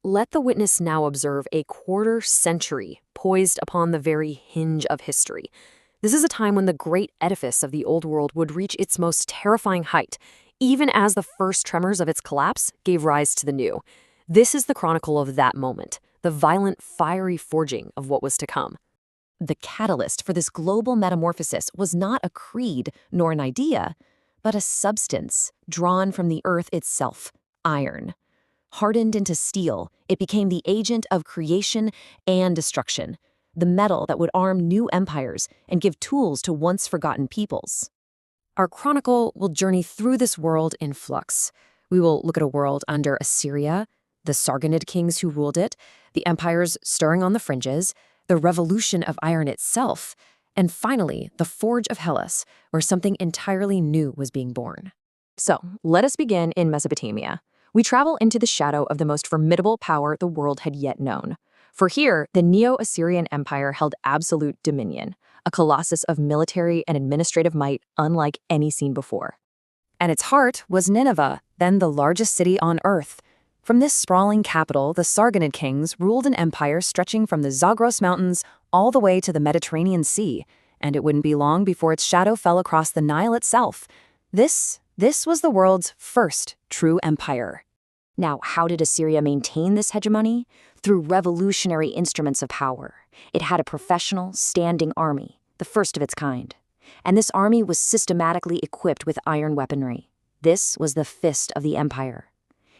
let the witness now observe a quarter century poised upon the very hinge of history. This is a time when the great edifice of the Old World would reach its most terrifying height, even as the first tremors of its collapse gave rise to the new. This is the chronicle of that moment, the violent, fiery forging of what was to come. The catalyst for this global metamorphosis was not a creed nor an idea, but a substance drawn from the earth itself, iron. Hardened into steel, it became the agent of creation and destruction, the metal that would arm new empires and give tools to once forgotten peoples. Our chronicle will journey through this world in flux. We will look at a world under Assyria, the Sargonid kings who ruled it, the empires stirring on the fringes, the revolution of iron itself, and finally, the forge of Hellas, where something entirely new was being born. So, let us begin in Mesopotamia. We travel into the shadow of the most formidable power the world had yet known. For here, the Neo-Assyrian Empire held absolute dominion, a colossus of military and administrative might unlike any seen before. And its heart was Nineveh, then the largest city on earth. From this sprawling capital, the Sargonid kings ruled an empire stretching from the Zagros Mountains all the way to the Mediterranean Sea, and it wouldn't be long before its shadow fell across the Nile itself. This was the world's first true empire. Now, how did Assyria maintain this hegemony? Through revolutionary instruments of power. It had a professional, standing army, the first of its kind. And this army was systematically equipped with iron weaponry. This was the fist of the empire.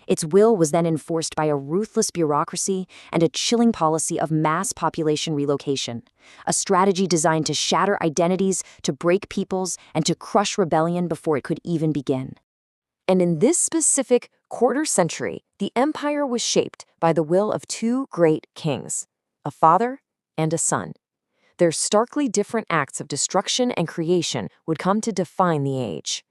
Its will was then enforced by a ruthless bureaucracy and a chilling policy of mass population relocation, a strategy designed to shatter identities, to break peoples, and to crush rebellion before it could even begin. And in this specific quarter century, the empire was shaped by the will of two great kings, a father and a son. Their starkly different acts of destruction and creation would come to define the age.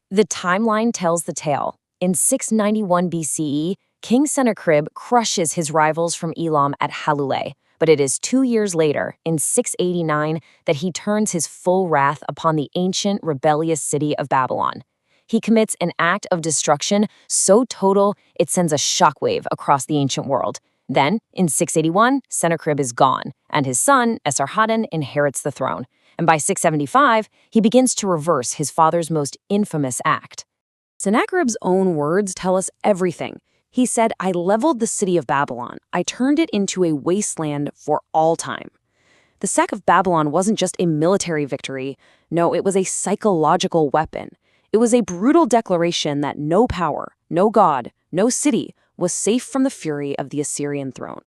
The timeline tells the tale. In 691 BCE, King Sennacherib crushes his rivals from Elam at Halule, but it is 2 years later, in 689, that he turns his full wrath upon the ancient, rebellious city of Babylon. He commits an act of destruction so total it sends a shockwave across the ancient world. Then, in 681, Sennacherib is gone, and his son, Esarhaddon, inherits the throne. And by 675, he begins to reverse his father's most infamous act. Sennacherib's own words tell us everything. He said, "I leveled the city of Babylon. I turned it into a wasteland for all time." The sack of Babylon wasn't just a military victory. No, it was a psychological weapon. It was a brutal declaration that no power, no god, no city was safe from the fury of the Assyrian throne.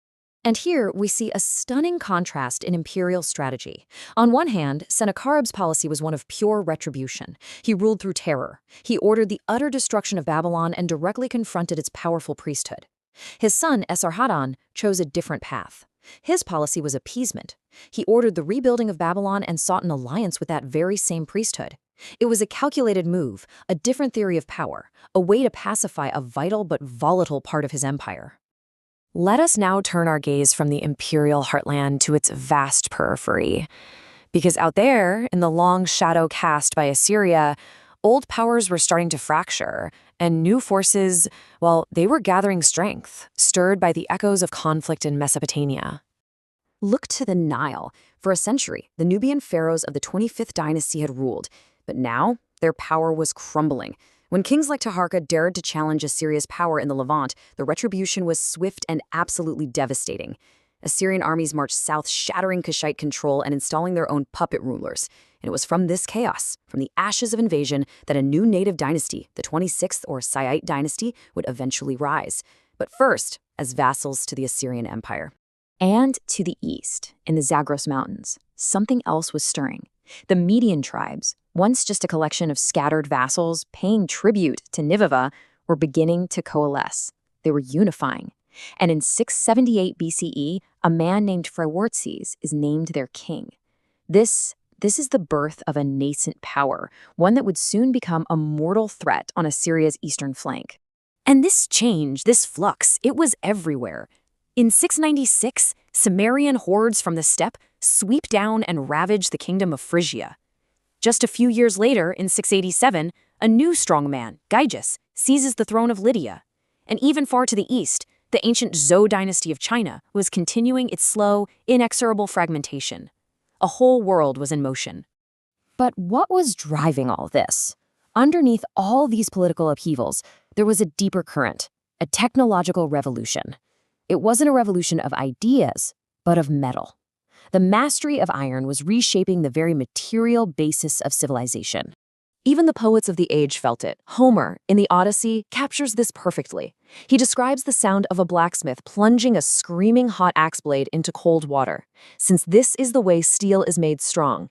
And here we see a stunning contrast in imperial strategy. On one hand, Sennacherib's policy was one of pure retribution. He ruled through terror. He ordered the utter destruction of Babylon and directly confronted its powerful priesthood. His son, Esarhaddon, chose a different path. His policy was appeasement. He ordered the rebuilding of Babylon and sought an alliance with that very same priesthood. It was a calculated move, a different theory of power, a way to pacify a vital but volatile part of his empire. Let us now turn our gaze from the imperial heartland to its vast periphery. Because out there, in the long shadow cast by Assyria, old powers were starting to fracture, and new forces, well, they were gathering strength, stirred by the echoes of conflict in Mesopotamia. Look to the Nile. For a century, the Nubian pharaohs of the 25th dynasty had ruled, but now their power was crumbling. When kings like Taharqa dared to challenge Assyria's power in the Levant, the retribution was swift and absolutely devastating. Assyrian armies marched south, shattering Kushite control and installing their own puppet rulers. And it was from this chaos, from the ashes of invasion, that a new native dynasty, the 26th or Saite dynasty, would eventually rise. But first, as vassals to the Assyrian Empire. And to the east, in the Zagros Mountains, something else was stirring. The Median tribes, once just a collection of scattered vassals paying tribute to Nineveh, were beginning to coalesce. They were unifying. And in 678 BCE, a man named Phraortes is named their king. This is the birth of a nascent power, one that would soon become a mortal threat on Assyria's eastern flank. And this change, this flux, it was everywhere. In 696, Cimmerian hordes from the steppe sweep down and ravage the Kingdom of Phrygia. Just a few years later, in 687, a new strongman, Gyges, seizes the throne of Lydia. And even far to the east, The ancient Zhou dynasty of China was continuing its slow, inexorable fragmentation. A whole world was in motion. But what was driving all this? Underneath all these political upheavals, there was a deeper current, a technological revolution. It wasn't a revolution of ideas, but of metal. The mastery of iron was reshaping the very material basis of civilization. Even the poets of the age felt it. Homer, in the Odyssey, captures this perfectly. He describes the sound of a blacksmith plunging a screaming hot axe blade into cold water, since this is the way steel is made strong.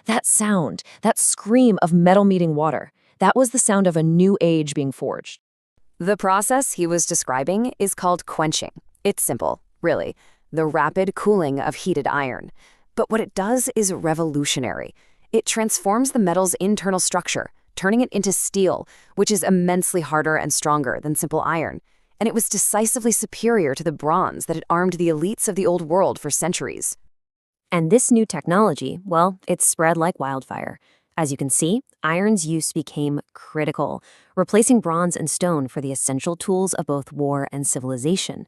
That sound, that scream of metal meeting water, that was the sound of a new age being forged. The process he was describing is called quenching. It's simple, really, the rapid cooling of heated iron. But what it does is revolutionary. It transforms the metal's internal structure, turning it into steel, which is immensely harder and stronger than simple iron. And it was decisively superior to the bronze that had armed the elites of the old world for centuries. And this new technology, well, it spread like wildfire. As you can see, iron's use became critical, replacing bronze and stone for the essential tools of both war and civilization.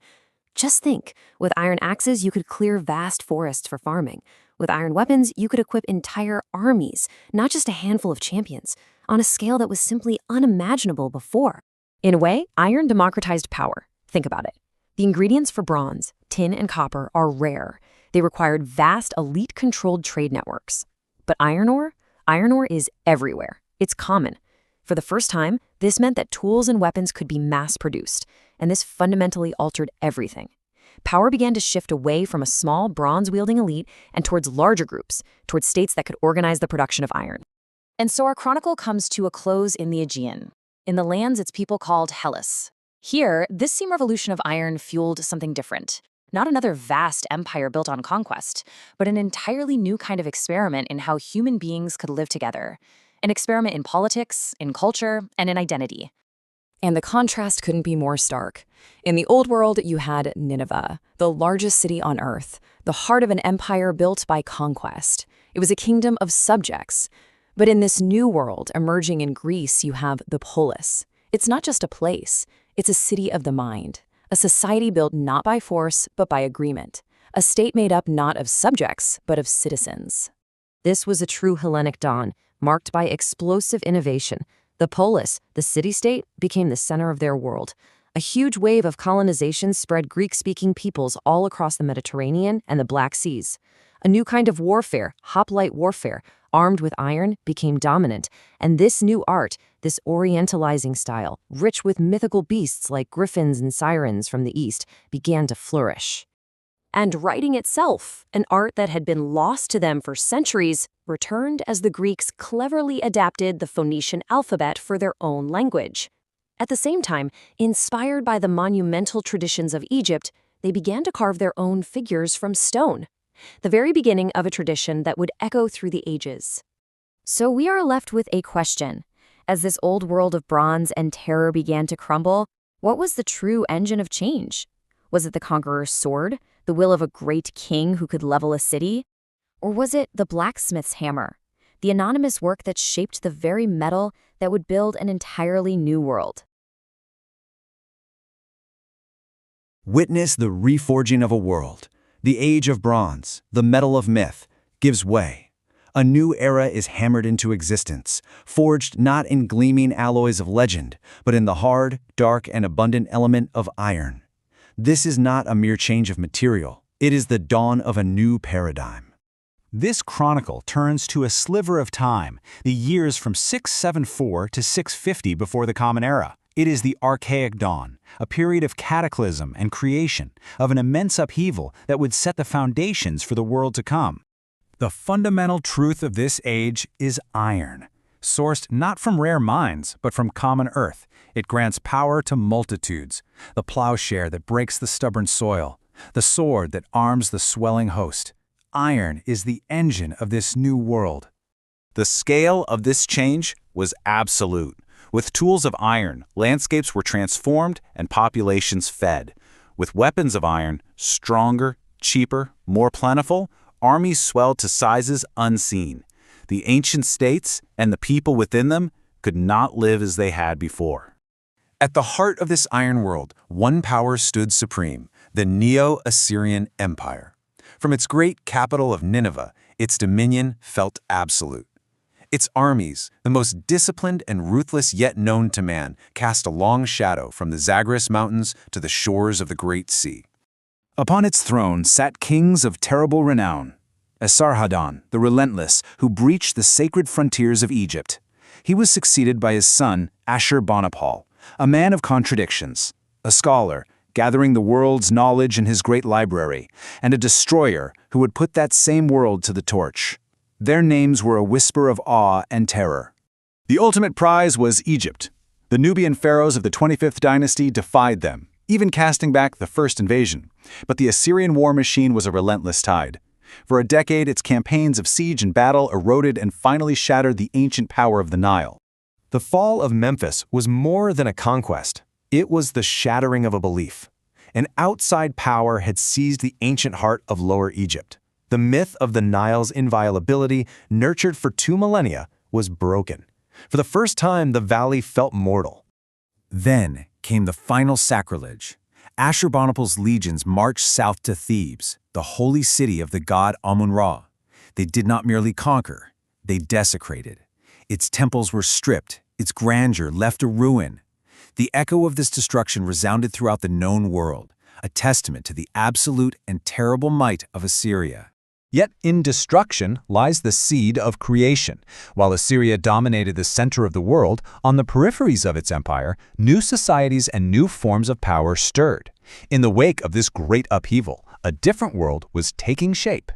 Just think, with iron axes, you could clear vast forests for farming. With iron weapons, you could equip entire armies, not just a handful of champions, on a scale that was simply unimaginable before. In a way, iron democratized power. Think about it. The ingredients for bronze, tin, and copper are rare. They required vast, elite-controlled trade networks. But iron ore is everywhere. It's common. For the first time, this meant that tools and weapons could be mass-produced, and this fundamentally altered everything. Power began to shift away from a small, bronze-wielding elite and towards larger groups, towards states that could organize the production of iron. And so our chronicle comes to a close in the Aegean, in the lands its people called Hellas. Here, this same revolution of iron fueled something different. Not another vast empire built on conquest, but an entirely new kind of experiment in how human beings could live together. An experiment in politics, in culture, and in identity. And the contrast couldn't be more stark. In the old world, you had Nineveh, the largest city on earth, the heart of an empire built by conquest. It was a kingdom of subjects. But in this new world, emerging in Greece, you have the polis. It's not just a place, it's a city of the mind. A society built not by force, but by agreement. A state made up not of subjects, but of citizens. This was a true Hellenic dawn, marked by explosive innovation. The polis, the city-state, became the center of their world. A huge wave of colonization spread Greek-speaking peoples all across the Mediterranean and the Black Seas. A new kind of warfare, hoplite warfare, armed with iron, became dominant, and this new art, this orientalizing style, rich with mythical beasts like griffins and sirens from the east, began to flourish. And writing itself, an art that had been lost to them for centuries, returned as the Greeks cleverly adapted the Phoenician alphabet for their own language. At the same time, inspired by the monumental traditions of Egypt, they began to carve their own figures from stone. The very beginning of a tradition that would echo through the ages. So we are left with a question. As this old world of bronze and terror began to crumble, what was the true engine of change? Was it the conqueror's sword, the will of a great king who could level a city? Or was it the blacksmith's hammer, the anonymous work that shaped the very metal that would build an entirely new world? Witness the reforging of a world. The age of bronze, the metal of myth, gives way. A new era is hammered into existence, forged not in gleaming alloys of legend, but in the hard, dark, and abundant element of iron. This is not a mere change of material. It is the dawn of a new paradigm. This chronicle turns to a sliver of time, the years from 674 to 650 before the Common Era. It is the archaic dawn, a period of cataclysm and creation, of an immense upheaval that would set the foundations for the world to come. The fundamental truth of this age is iron. Sourced not from rare mines, but from common earth, it grants power to multitudes, the plowshare that breaks the stubborn soil, the sword that arms the swelling host. Iron is the engine of this new world. The scale of this change was absolute. With tools of iron, landscapes were transformed and populations fed. With weapons of iron, stronger, cheaper, more plentiful, armies swelled to sizes unseen. The ancient states and the people within them could not live as they had before. At the heart of this iron world, one power stood supreme, the Neo-Assyrian Empire. From its great capital of Nineveh, its dominion felt absolute. Its armies, the most disciplined and ruthless yet known to man, cast a long shadow from the Zagros Mountains to the shores of the Great Sea. Upon its throne sat kings of terrible renown. Esarhaddon, the relentless, who breached the sacred frontiers of Egypt. He was succeeded by his son, Ashurbanipal, a man of contradictions, a scholar, gathering the world's knowledge in his great library, and a destroyer who would put that same world to the torch. Their names were a whisper of awe and terror. The ultimate prize was Egypt. The Nubian pharaohs of the 25th dynasty defied them, even casting back the first invasion. But the Assyrian war machine was a relentless tide. For a decade, its campaigns of siege and battle eroded and finally shattered the ancient power of the Nile. The fall of Memphis was more than a conquest. It was the shattering of a belief. An outside power had seized the ancient heart of Lower Egypt. The myth of the Nile's inviolability, nurtured for 2 millennia, was broken. For the first time, the valley felt mortal. Then came the final sacrilege. Ashurbanipal's legions marched south to Thebes, the holy city of the god Amun-Ra. They did not merely conquer, they desecrated. Its temples were stripped, its grandeur left a ruin. The echo of this destruction resounded throughout the known world, a testament to the absolute and terrible might of Assyria. Yet in destruction lies the seed of creation. While Assyria dominated the center of the world, on the peripheries of its empire, new societies and new forms of power stirred. In the wake of this great upheaval, a different world was taking shape.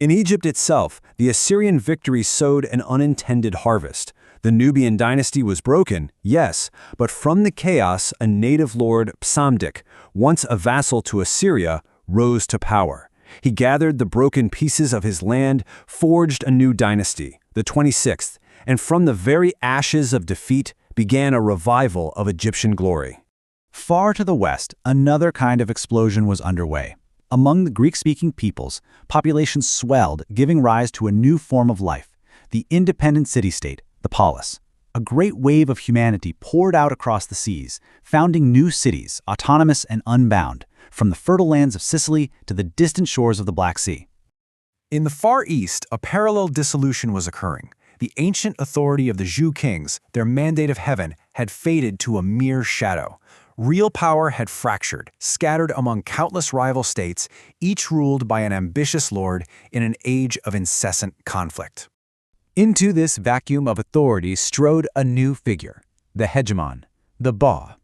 In Egypt itself, the Assyrian victory sowed an unintended harvest. The Nubian dynasty was broken, yes, but from the chaos, a native lord, Psamdik, once a vassal to Assyria, rose to power. He gathered the broken pieces of his land, forged a new dynasty, the 26th, and from the very ashes of defeat began a revival of Egyptian glory. Far to the west, another kind of explosion was underway. Among the Greek-speaking peoples, populations swelled, giving rise to a new form of life, the independent city-state, the polis. A great wave of humanity poured out across the seas, founding new cities, autonomous and unbound, from the fertile lands of Sicily to the distant shores of the Black Sea. In the Far East, a parallel dissolution was occurring. The ancient authority of the Zhou kings, their mandate of heaven, had faded to a mere shadow. Real power had fractured, scattered among countless rival states, each ruled by an ambitious lord in an age of incessant conflict. Into this vacuum of authority strode a new figure, the hegemon, the Ba.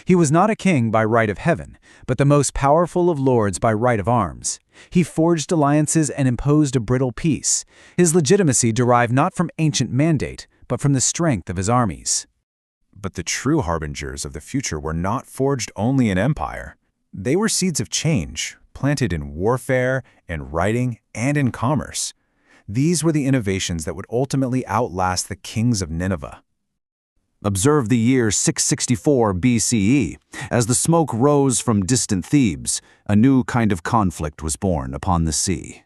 He was not a king by right of heaven, but the most powerful of lords by right of arms. He forged alliances and imposed a brittle peace. His legitimacy derived not from ancient mandate, but from the strength of his armies. But the true harbingers of the future were not forged only in empire. They were seeds of change, planted in warfare, in writing, and in commerce. These were the innovations that would ultimately outlast the kings of Nineveh. Observe the year 664 BCE. As the smoke rose from distant Thebes, a new kind of conflict was born upon the sea.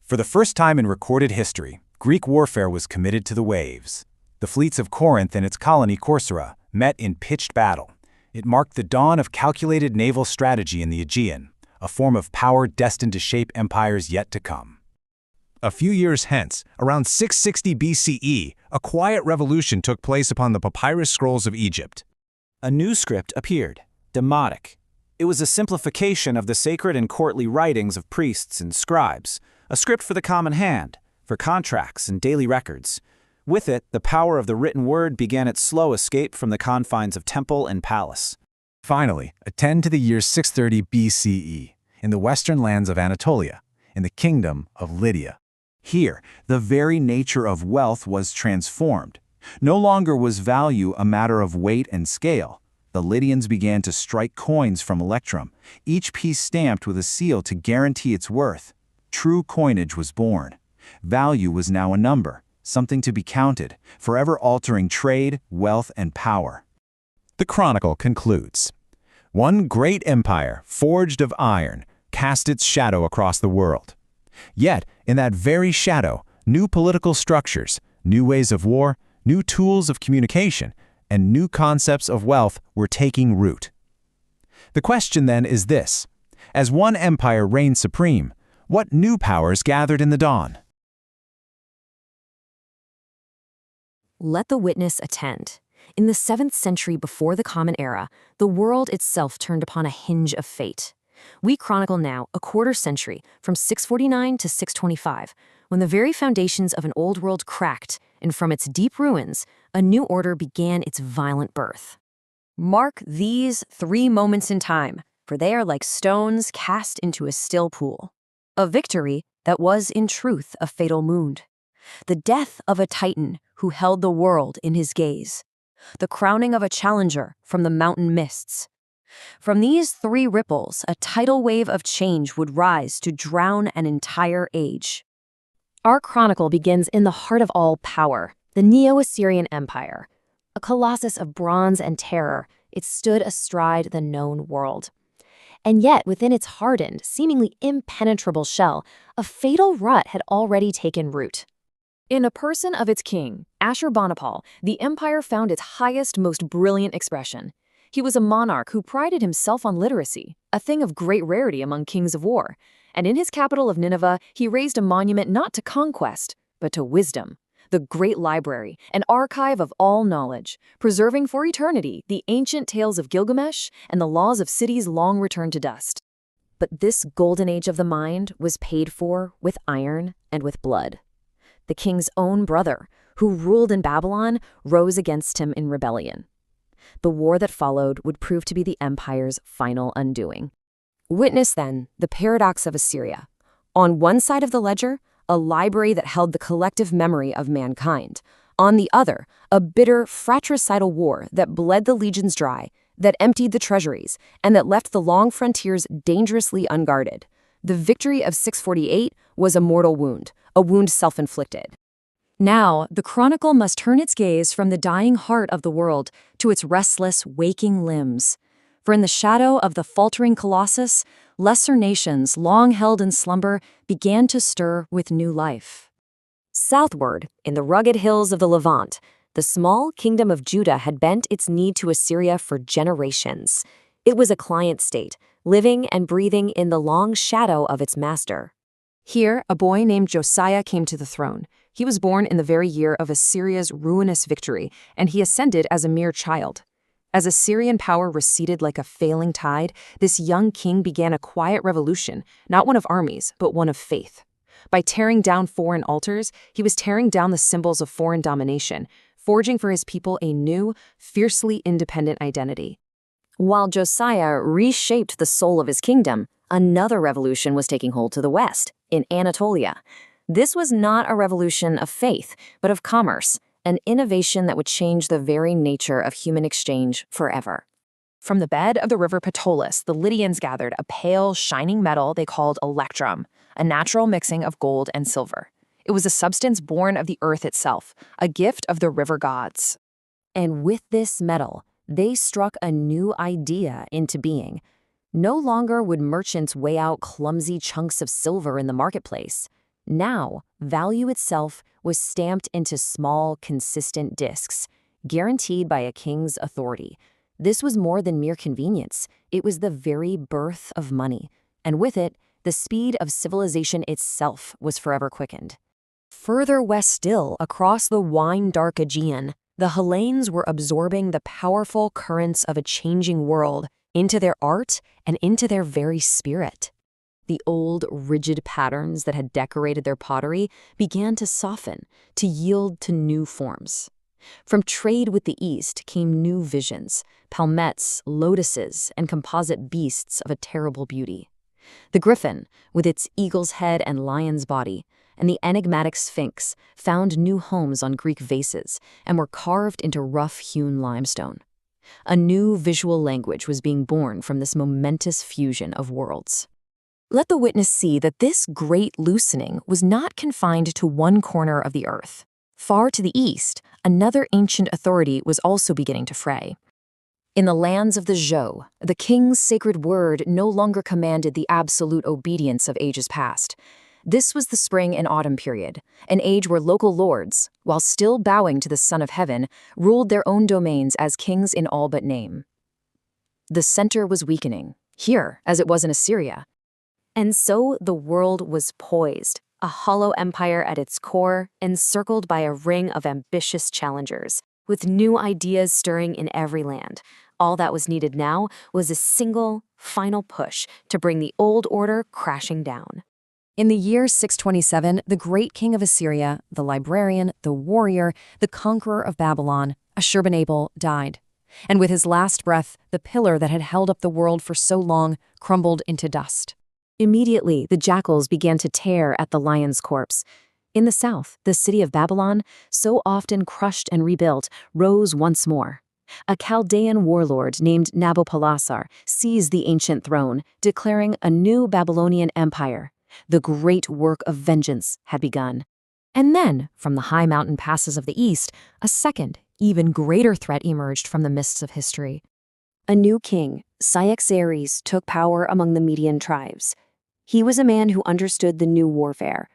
For the first time in recorded history, Greek warfare was committed to the waves. The fleets of Corinth and its colony Corcyra met in pitched battle. It marked the dawn of calculated naval strategy in the Aegean, a form of power destined to shape empires yet to come. A few years hence, around 660 BCE, a quiet revolution took place upon the papyrus scrolls of Egypt. A new script appeared, Demotic. It was a simplification of the sacred and courtly writings of priests and scribes, a script for the common hand, for contracts and daily records. With it, the power of the written word began its slow escape from the confines of temple and palace. Finally, attend to the year 630 BCE, in the western lands of Anatolia, in the kingdom of Lydia. Here, the very nature of wealth was transformed. No longer was value a matter of weight and scale. The Lydians began to strike coins from electrum, each piece stamped with a seal to guarantee its worth. True coinage was born. Value was now a number, something to be counted, forever altering trade, wealth, and power. The chronicle concludes. One great empire, forged of iron, cast its shadow across the world. Yet, in that very shadow, new political structures, new ways of war, new tools of communication, and new concepts of wealth were taking root. The question then is this: as one empire reigned supreme, what new powers gathered in the dawn? Let the witness attend. In the 7th century before the Common Era, the world itself turned upon a hinge of fate. We chronicle now a quarter century, from 649 to 625, when the very foundations of an old world cracked, and from its deep ruins, a new order began its violent birth. Mark these 3 moments in time, for they are like stones cast into a still pool. A victory that was in truth a fatal wound. The death of a titan who held the world in his gaze. The crowning of a challenger from the mountain mists. From these 3 ripples, a tidal wave of change would rise to drown an entire age. Our chronicle begins in the heart of all power, the Neo-Assyrian Empire. A colossus of bronze and terror, it stood astride the known world. And yet, within its hardened, seemingly impenetrable shell, a fatal rut had already taken root. In a person of its king, Ashurbanipal, the empire found its highest, most brilliant expression. He was a monarch who prided himself on literacy, a thing of great rarity among kings of war. And in his capital of Nineveh, he raised a monument not to conquest, but to wisdom, the great library, an archive of all knowledge, preserving for eternity the ancient tales of Gilgamesh and the laws of cities long returned to dust. But this golden age of the mind was paid for with iron and with blood. The king's own brother, who ruled in Babylon, rose against him in rebellion. The war that followed would prove to be the empire's final undoing. Witness, then, the paradox of Assyria. On one side of the ledger, a library that held the collective memory of mankind. On the other, a bitter, fratricidal war that bled the legions dry, that emptied the treasuries, and that left the long frontiers dangerously unguarded. The victory of 648 was a mortal wound, a wound self-inflicted. Now, the chronicle must turn its gaze from the dying heart of the world to its restless, waking limbs. For in the shadow of the faltering colossus, lesser nations, long held in slumber, began to stir with new life. Southward, in the rugged hills of the Levant, the small kingdom of Judah had bent its knee to Assyria for generations. It was a client state, living and breathing in the long shadow of its master. Here, a boy named Josiah came to the throne. He was born in the very year of Assyria's ruinous victory, and he ascended as a mere child. As Assyrian power receded like a failing tide, this young king began a quiet revolution, not one of armies, but one of faith. By tearing down foreign altars, he was tearing down the symbols of foreign domination, forging for his people a new, fiercely independent identity. While Josiah reshaped the soul of his kingdom, another revolution was taking hold to the west, in Anatolia. This was not a revolution of faith, but of commerce, an innovation that would change the very nature of human exchange forever. From the bed of the river Ptolis, the Lydians gathered a pale, shining metal they called electrum, a natural mixing of gold and silver. It was a substance born of the earth itself, a gift of the river gods. And with this metal, they struck a new idea into being. No longer would merchants weigh out clumsy chunks of silver in the marketplace. Now, value itself was stamped into small, consistent discs, guaranteed by a king's authority. This was more than mere convenience. It was the very birth of money, and with it, the speed of civilization itself was forever quickened. Further west still, across the wine-dark Aegean, the Hellenes were absorbing the powerful currents of a changing world into their art and into their very spirit. The old, rigid patterns that had decorated their pottery began to soften, to yield to new forms. From trade with the East came new visions, palmettes, lotuses, and composite beasts of a terrible beauty. The griffin, with its eagle's head and lion's body, and the enigmatic sphinx found new homes on Greek vases and were carved into rough-hewn limestone. A new visual language was being born from this momentous fusion of worlds. Let the witness see that this great loosening was not confined to one corner of the earth. Far to the east, another ancient authority was also beginning to fray. In the lands of the Zhou, the king's sacred word no longer commanded the absolute obedience of ages past. This was the spring and autumn period, an age where local lords, while still bowing to the Son of Heaven, ruled their own domains as kings in all but name. The center was weakening, here as it was in Assyria. And so the world was poised, a hollow empire at its core, encircled by a ring of ambitious challengers, with new ideas stirring in every land. All that was needed now was a single, final push to bring the old order crashing down. In the year 627, the great king of Assyria, the librarian, the warrior, the conqueror of Babylon, Ashurbanipal, died. And with his last breath, the pillar that had held up the world for so long crumbled into dust. Immediately, the jackals began to tear at the lion's corpse. In the south, the city of Babylon, so often crushed and rebuilt, rose once more. A Chaldean warlord named Nabopolassar seized the ancient throne, declaring a new Babylonian empire. The great work of vengeance had begun. And then, from the high mountain passes of the east, a second, even greater threat emerged from the mists of history. A new king, Cyaxares, took power among the Median tribes. He was a man who understood the new warfare.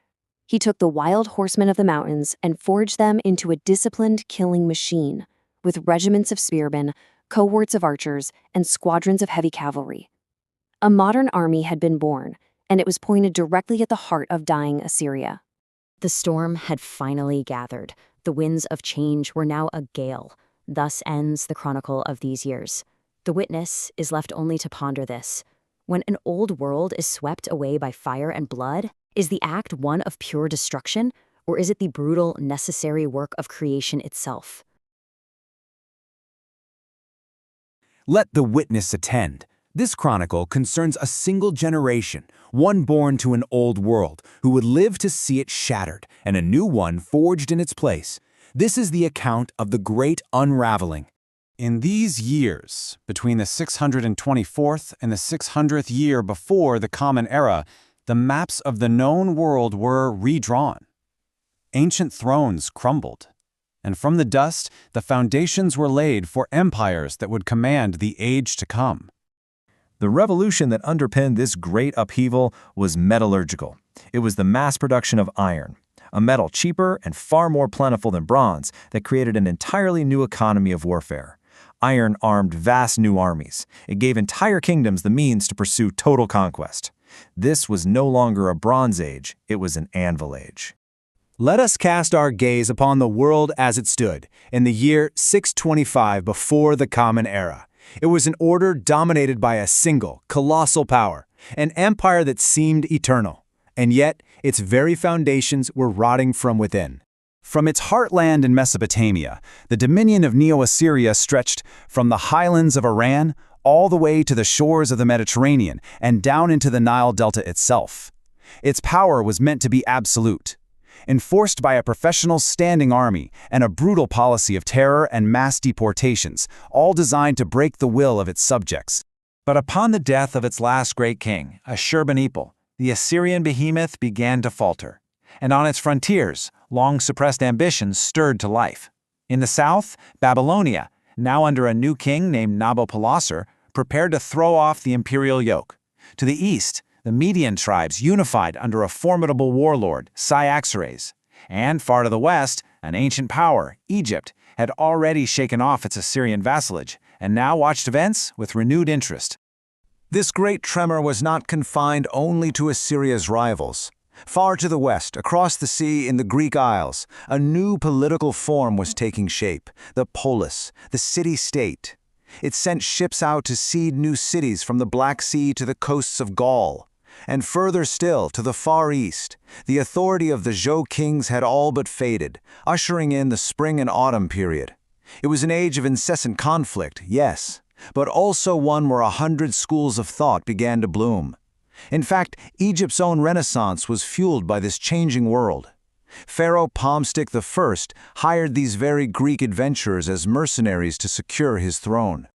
He took the wild horsemen of the mountains and forged them into a disciplined killing machine, with regiments of spearmen, cohorts of archers, and squadrons of heavy cavalry. A modern army had been born, and it was pointed directly at the heart of dying Assyria. The storm had finally gathered. The winds of change were now a gale. Thus ends the chronicle of these years. The witness is left only to ponder this. When an old world is swept away by fire and blood, is the act one of pure destruction, or is it the brutal, necessary work of creation itself? Let the witness attend. This chronicle concerns a single generation, one born to an old world, who would live to see it shattered, and a new one forged in its place. This is the account of the great unraveling. In these years, between the 624th and the 600th year before the Common Era, the maps of the known world were redrawn. Ancient thrones crumbled, and from the dust, the foundations were laid for empires that would command the age to come. The revolution that underpinned this great upheaval was metallurgical. It was the mass production of iron, a metal cheaper and far more plentiful than bronze that created an entirely new economy of warfare. Iron armed vast new armies. It gave entire kingdoms the means to pursue total conquest. This was no longer a Bronze Age, it was an Anvil Age. Let us cast our gaze upon the world as it stood in the year 625 before the Common Era. It was an order dominated by a single, colossal power, an empire that seemed eternal, and yet its very foundations were rotting from within. From its heartland in Mesopotamia, the dominion of Neo-Assyria stretched from the highlands of Iran all the way to the shores of the Mediterranean and down into the Nile Delta itself. Its power was meant to be absolute, enforced by a professional standing army and a brutal policy of terror and mass deportations, all designed to break the will of its subjects. But upon the death of its last great king, Ashurbanipal, the Assyrian behemoth began to falter, and on its frontiers, long-suppressed ambitions stirred to life. In the south, Babylonia, now under a new king named Nabopolassar, prepared to throw off the imperial yoke. To the east, the Median tribes unified under a formidable warlord, Cyaxares. And far to the west, an ancient power, Egypt, had already shaken off its Assyrian vassalage, and now watched events with renewed interest. This great tremor was not confined only to Assyria's rivals. Far to the west, across the sea in the Greek Isles, a new political form was taking shape, the polis, the city-state. It sent ships out to seed new cities from the Black Sea to the coasts of Gaul. And further still, to the Far East, the authority of the Zhou kings had all but faded, ushering in the spring and autumn period. It was an age of incessant conflict, yes, but also one where 100 schools of thought began to bloom. In fact, Egypt's own Renaissance was fueled by this changing world. Pharaoh Palmstick I hired these very Greek adventurers as mercenaries to secure his throne.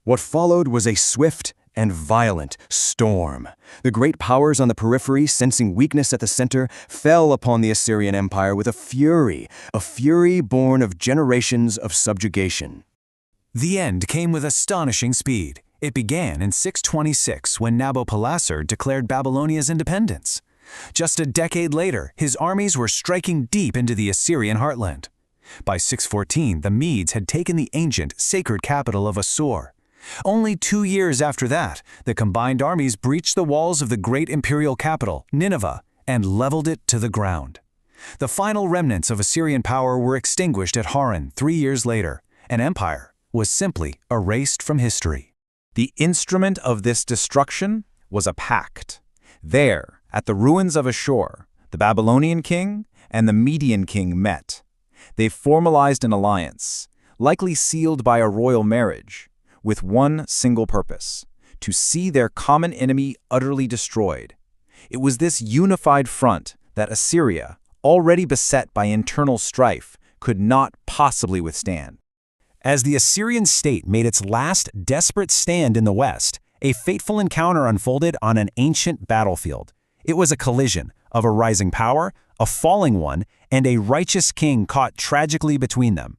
What followed was a swift and violent storm. The great powers on the periphery, sensing weakness at the center, fell upon the Assyrian Empire with a fury born of generations of subjugation. The end came with astonishing speed. It began in 626 when Nabopolassar declared Babylonia's independence. Just a decade later, his armies were striking deep into the Assyrian heartland. By 614, the Medes had taken the ancient, sacred capital of Assur. Only 2 years after that, the combined armies breached the walls of the great imperial capital, Nineveh, and leveled it to the ground. The final remnants of Assyrian power were extinguished at Haran 3 years later, and empire was simply erased from history. The instrument of this destruction was a pact. There, at the ruins of Ashur, the Babylonian king and the Median king met. They formalized an alliance, likely sealed by a royal marriage, with one single purpose: to see their common enemy utterly destroyed. It was this unified front that Assyria, already beset by internal strife, could not possibly withstand. As the Assyrian state made its last desperate stand in the west, a fateful encounter unfolded on an ancient battlefield. It was a collision of a rising power, a falling one, and a righteous king caught tragically between them.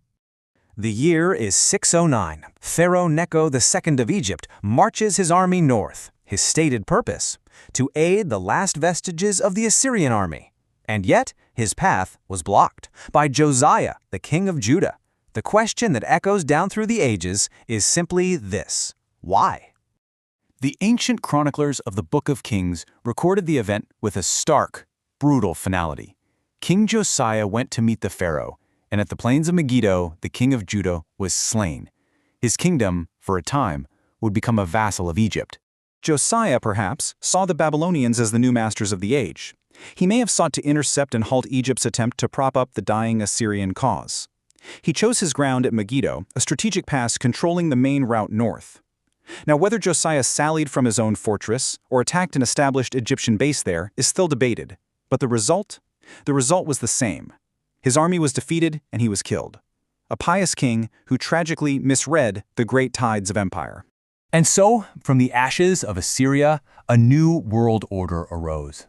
The year is 609. Pharaoh Necho II of Egypt marches his army north. His stated purpose: to aid the last vestiges of the Assyrian army. And yet, his path was blocked by Josiah, the king of Judah. The question that echoes down through the ages is simply this: why? The ancient chroniclers of the Book of Kings recorded the event with a stark, brutal finality. King Josiah went to meet the Pharaoh, and at the plains of Megiddo, the king of Judah was slain. His kingdom, for a time, would become a vassal of Egypt. Josiah, perhaps, saw the Babylonians as the new masters of the age. He may have sought to intercept and halt Egypt's attempt to prop up the dying Assyrian cause. He chose his ground at Megiddo, a strategic pass controlling the main route north. Now, whether Josiah sallied from his own fortress or attacked an established Egyptian base there is still debated. But the result was the same. His army was defeated and he was killed. A pious king who tragically misread the great tides of empire. And so, from the ashes of Assyria, a new world order arose.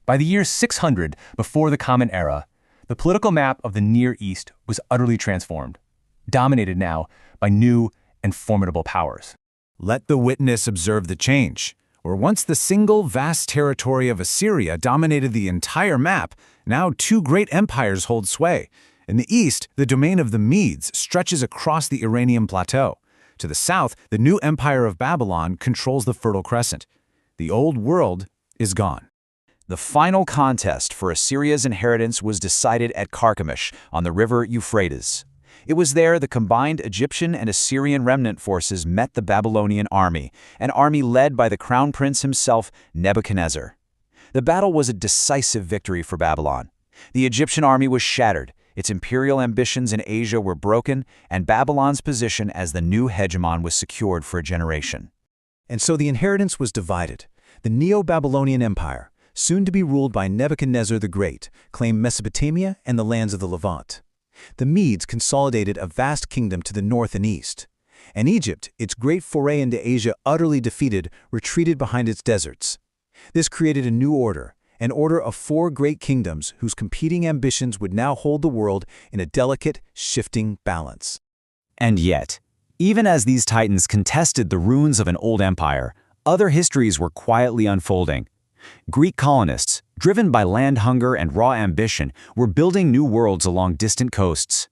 By the year 600 before the Common Era, the political map of the Near East was utterly transformed, dominated now by new and formidable powers. Let the witness observe the change. Where once the single vast territory of Assyria dominated the entire map, now 2 great empires hold sway. In the east, the domain of the Medes stretches across the Iranian plateau. To the south, the new empire of Babylon controls the Fertile Crescent. The old world is gone. The final contest for Assyria's inheritance was decided at Carchemish on the river Euphrates. It was there the combined Egyptian and Assyrian remnant forces met the Babylonian army, an army led by the crown prince himself, Nebuchadnezzar. The battle was a decisive victory for Babylon. The Egyptian army was shattered, its imperial ambitions in Asia were broken, and Babylon's position as the new hegemon was secured for a generation. And so the inheritance was divided. The Neo-Babylonian Empire, soon to be ruled by Nebuchadnezzar the Great, claimed Mesopotamia and the lands of the Levant. The Medes consolidated a vast kingdom to the north and east. And Egypt, its great foray into Asia utterly defeated, retreated behind its deserts. This created a new order, an order of 4 great kingdoms whose competing ambitions would now hold the world in a delicate, shifting balance. And yet, even as these titans contested the ruins of an old empire, other histories were quietly unfolding. Greek colonists, driven by land hunger and raw ambition, were building new worlds along distant coasts.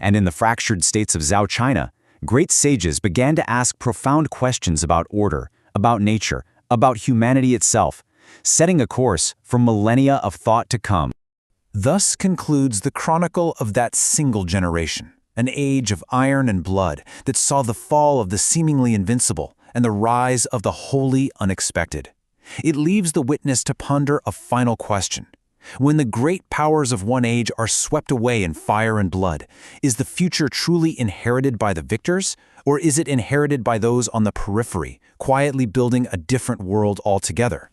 And in the fractured states of Zhou China, great sages began to ask profound questions about order, about nature, about humanity itself, setting a course for millennia of thought to come. Thus concludes the chronicle of that single generation, an age of iron and blood that saw the fall of the seemingly invincible and the rise of the wholly unexpected. It leaves the witness to ponder a final question. When the great powers of one age are swept away in fire and blood, is the future truly inherited by the victors, or is it inherited by those on the periphery, quietly building a different world altogether?